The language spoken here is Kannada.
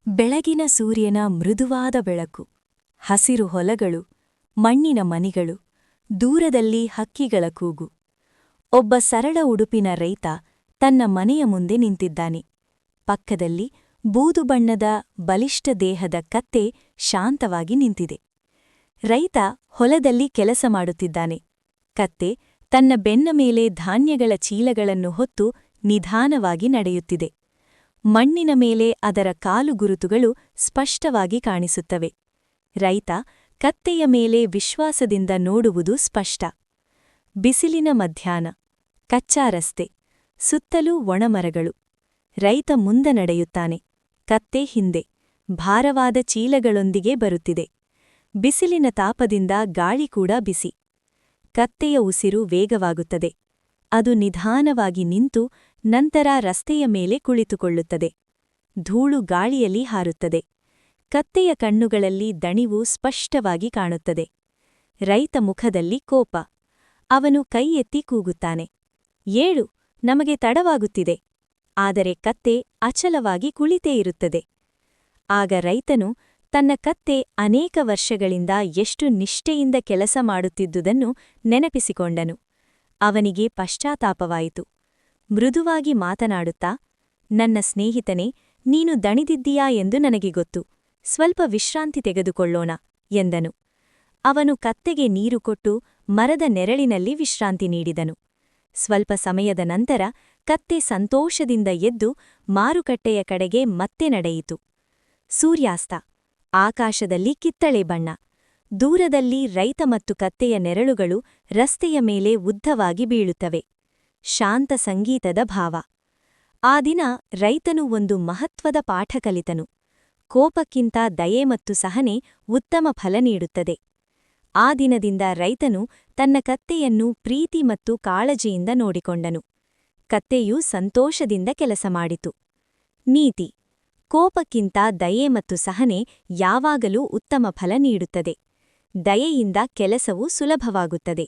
ಬೆಳಗಿನ ಸೂರ್ಯನ ಮೃದುವಾದ ಬೆಳಕು, ಹಸಿರು ಹೊಲಗಳು, ಮಣ್ಣಿನ ಮನಿಗಳು, ದೂರದಲ್ಲಿ ಹಕ್ಕಿಗಳ ಕೂಗು. ಒಬ್ಬ ಸರಳ ಉಡುಪಿನ ರೈತ ತನ್ನ ಮನೆಯ ಮುಂದೆ ನಿಂತಿದ್ದಾನೆ. ಪಕ್ಕದಲ್ಲಿ ಬೂದು ಬಣ್ಣದ ಬಲಿಷ್ಠ ದೇಹದ ಕತ್ತೆ ಶಾಂತವಾಗಿ ನಿಂತಿದೆ. ರೈತ ಹೊಲದಲ್ಲಿ ಕೆಲಸ ಮಾಡುತ್ತಿದ್ದಾನೆ. ಕತ್ತೆ ತನ್ನ ಬೆನ್ನ ಮೇಲೆ ಧಾನ್ಯಗಳ ಚೀಲಗಳನ್ನು ಹೊತ್ತು ನಿಧಾನವಾಗಿ ನಡೆಯುತ್ತಿದೆ. ಮಣ್ಣಿನ ಮೇಲೆ ಅದರ ಕಾಲುಗುರುತುಗಳು ಸ್ಪಷ್ಟವಾಗಿ ಕಾಣಿಸುತ್ತವೆ. ರೈತ ಕತ್ತೆಯ ಮೇಲೆ ವಿಶ್ವಾಸದಿಂದ ನೋಡುವುದು ಸ್ಪಷ್ಟ. ಬಿಸಿಲಿನ ಮಧ್ಯಾಹ್ನ, ಕಚ್ಚಾ ರಸ್ತೆ, ಸುತ್ತಲೂ ಒಣಮರಗಳು. ರೈತ ಮುಂದೆ ನಡೆಯುತ್ತಾನೆ. ಕತ್ತೆ ಹಿಂದೆ, ಭಾರವಾದ ಚೀಲಗಳೊಂದಿಗೆ ಬರುತ್ತಿದೆ. ಬಿಸಿಲಿನ ತಾಪದಿಂದ ಗಾಳಿ ಕೂಡ ಬಿಸಿ. ಕತ್ತೆಯ ಉಸಿರು ವೇಗವಾಗುತ್ತದೆ. ಅದು ನಿಧಾನವಾಗಿ ನಿಂತು ನಂತರ ರಸ್ತೆಯ ಮೇಲೆ ಕುಳಿತುಕೊಳ್ಳುತ್ತದೆ. ಧೂಳು ಗಾಳಿಯಲ್ಲಿ ಹಾರುತ್ತದೆ. ಕತ್ತೆಯ ಕಣ್ಣುಗಳಲ್ಲಿ ದಣಿವು ಸ್ಪಷ್ಟವಾಗಿ ಕಾಣುತ್ತದೆ. ರೈತ ಮುಖದಲ್ಲಿ ಕೋಪ. ಅವನು ಕೈ ಎತ್ತಿ ಕೂಗುತ್ತಾನೆ, ಏಳು, ನಮಗೆ ತಡವಾಗುತ್ತಿದೆ. ಆದರೆ ಕತ್ತೆ ಅಚಲವಾಗಿ ಕುಳಿತೇ ಇರುತ್ತದೆ. ಆಗ ರೈತನು ತನ್ನ ಕತ್ತೆ ಅನೇಕ ವರ್ಷಗಳಿಂದ ಎಷ್ಟು ನಿಷ್ಠೆಯಿಂದ ಕೆಲಸ ಮಾಡುತ್ತಿದ್ದುದನ್ನು ನೆನಪಿಸಿಕೊಂಡನು. ಅವನಿಗೆ ಪಶ್ಚಾತ್ತಾಪವಾಯಿತು. ಮೃದುವಾಗಿ ಮಾತನಾಡುತ್ತಾ, ನನ್ನ ಸ್ನೇಹಿತನೇ, ನೀನು ದಣಿದಿದ್ದೀಯಾ ಎಂದು ನನಗೆ ಗೊತ್ತು. ಸ್ವಲ್ಪ ವಿಶ್ರಾಂತಿ ತೆಗೆದುಕೊಳ್ಳೋಣ ಎಂದನು. ಅವನು ಕತ್ತೆಗೆ ನೀರು ಕೊಟ್ಟು ಮರದ ನೆರಳಿನಲ್ಲಿ ವಿಶ್ರಾಂತಿ ನೀಡಿದನು. ಸ್ವಲ್ಪ ಸಮಯದ ನಂತರ ಕತ್ತೆ ಸಂತೋಷದಿಂದ ಎದ್ದು ಮಾರುಕಟ್ಟೆಯ ಕಡೆಗೆ ಮತ್ತೆ ನಡೆಯಿತು. ಸೂರ್ಯಾಸ್ತ. ಆಕಾಶದಲ್ಲಿ ಕಿತ್ತಳೆ ಬಣ್ಣ. ದೂರದಲ್ಲಿ ರೈತ ಮತ್ತು ಕತ್ತೆಯ ನೆರಳುಗಳು ರಸ್ತೆಯ ಮೇಲೆ ಉದ್ದವಾಗಿ ಬೀಳುತ್ತವೆ. ಶಾಂತ ಸಂಗೀತದ ಭಾವ. ಆ ದಿನ ರೈತನು ಒಂದು ಮಹತ್ವದ ಪಾಠ ಕಲಿತನು. ಕೋಪಕ್ಕಿಂತ ದಯೆ ಮತ್ತು ಸಹನೆ ಉತ್ತಮ ಫಲ ನೀಡುತ್ತದೆ. ಆ ದಿನದಿಂದ ರೈತನು ತನ್ನ ಕತ್ತೆಯನ್ನು ಪ್ರೀತಿ ಮತ್ತು ಕಾಳಜಿಯಿಂದ ನೋಡಿಕೊಂಡನು. ಕತ್ತೆಯು ಸಂತೋಷದಿಂದ ಕೆಲಸ ಮಾಡಿತು. ನೀತಿ: ಕೋಪಕ್ಕಿಂತ ದಯೆ ಮತ್ತು ಸಹನೆ ಯಾವಾಗಲೂ ಉತ್ತಮ ಫಲ ನೀಡುತ್ತದೆ. ದಯೆಯಿಂದ ಕೆಲಸವು ಸುಲಭವಾಗುತ್ತದೆ.